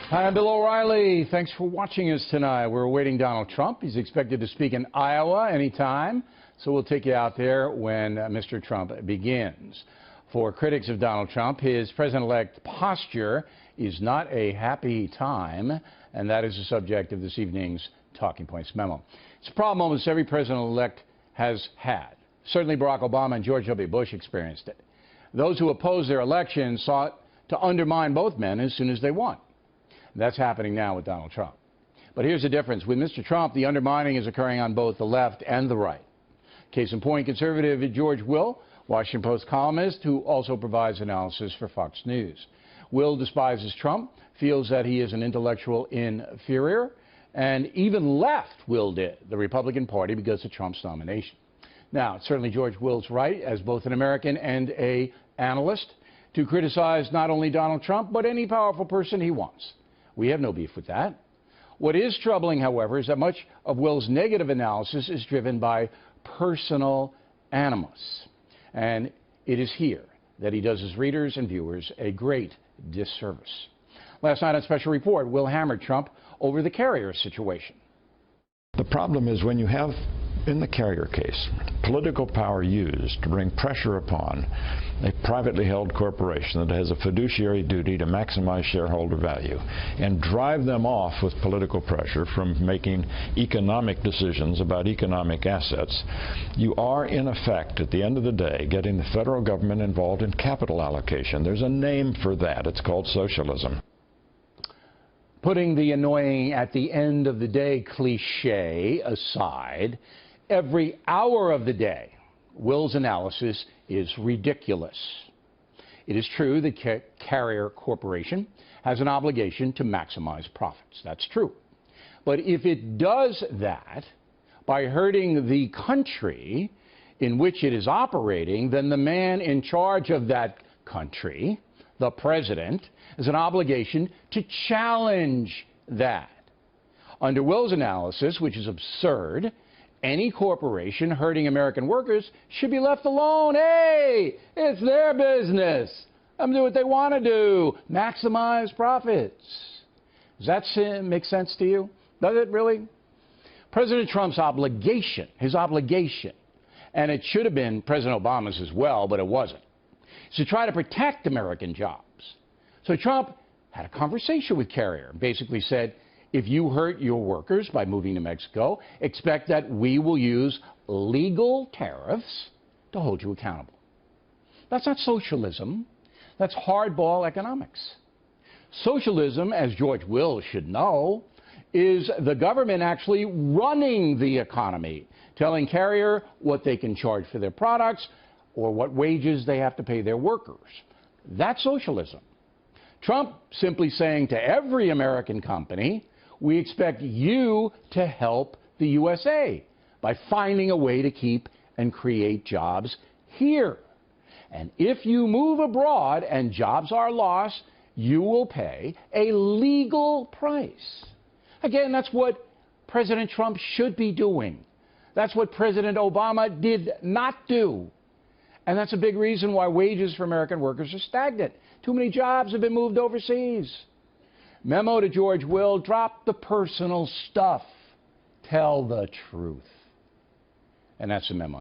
Hi, I'm Bill O'Reilly. Thanks for watching us tonight. We're awaiting Donald Trump. He's expected to speak in Iowa anytime, so we'll take you out there when Mr. Trump begins. For critics of Donald Trump, his president-elect posture is not a happy time, and that is the subject of this evening's Talking Points memo. It's a problem almost every president-elect has had. Certainly Barack Obama and George W. Bush experienced it. Those who opposed their election sought to undermine both men as soon as they won. That's happening now with Donald Trump. But here's the difference. With Mr. Trump, the undermining is occurring on both the left and the right. Case in point, conservative George Will, Washington Post columnist who also provides analysis for Fox News. Will despises Trump, feels that he is an intellectual inferior, and even left Will did, the Republican Party, because of Trump's nomination. Now, certainly George Will's right, as both an American and an analyst, to criticize not only Donald Trump, but any powerful person he wants. We have no beef with that. What is troubling, however, is that much of Will's negative analysis is driven by personal animus. And it is here that he does his readers and viewers a great disservice. Last night on Special Report, Will hammered Trump over the Carrier situation. The problem is when you have, in the Carrier case, political power used to bring pressure upon a privately held corporation that has a fiduciary duty to maximize shareholder value and drive them off with political pressure from making economic decisions about economic assets, you are in effect, at the end of the day, getting the federal government involved in capital allocation. There's a name for that. It's called socialism. Putting the annoying at the end of the day cliche aside, every hour of the day, Will's analysis is ridiculous. It is true that Carrier Corporation has an obligation to maximize profits. That's true. But if it does that by hurting the country in which it is operating, then the man in charge of that country, the president, has an obligation to challenge that. Under Will's analysis, which is absurd, any corporation hurting American workers should be left alone. Hey, it's their business. Let them do what they want to do. Maximize profits. Does that make sense to you? Does it really? President Trump's obligation, his obligation, and it should have been President Obama's as well, but it wasn't, is to try to protect American jobs. So Trump had a conversation with Carrier and basically said, if you hurt your workers by moving to Mexico, expect that we will use legal tariffs to hold you accountable. That's not socialism. That's hardball economics. Socialism, as George Will should know, is the government actually running the economy, telling Carrier what they can charge for their products or what wages they have to pay their workers. That's socialism. Trump simply saying to every American company, we expect you to help the USA by finding a way to keep and create jobs here. And if you move abroad and jobs are lost, you will pay a legal price. Again, that's what President Trump should be doing. That's what President Obama did not do. And that's a big reason why wages for American workers are stagnant. Too many jobs have been moved overseas. Memo to George Will, drop the personal stuff. Tell the truth. And that's the memo.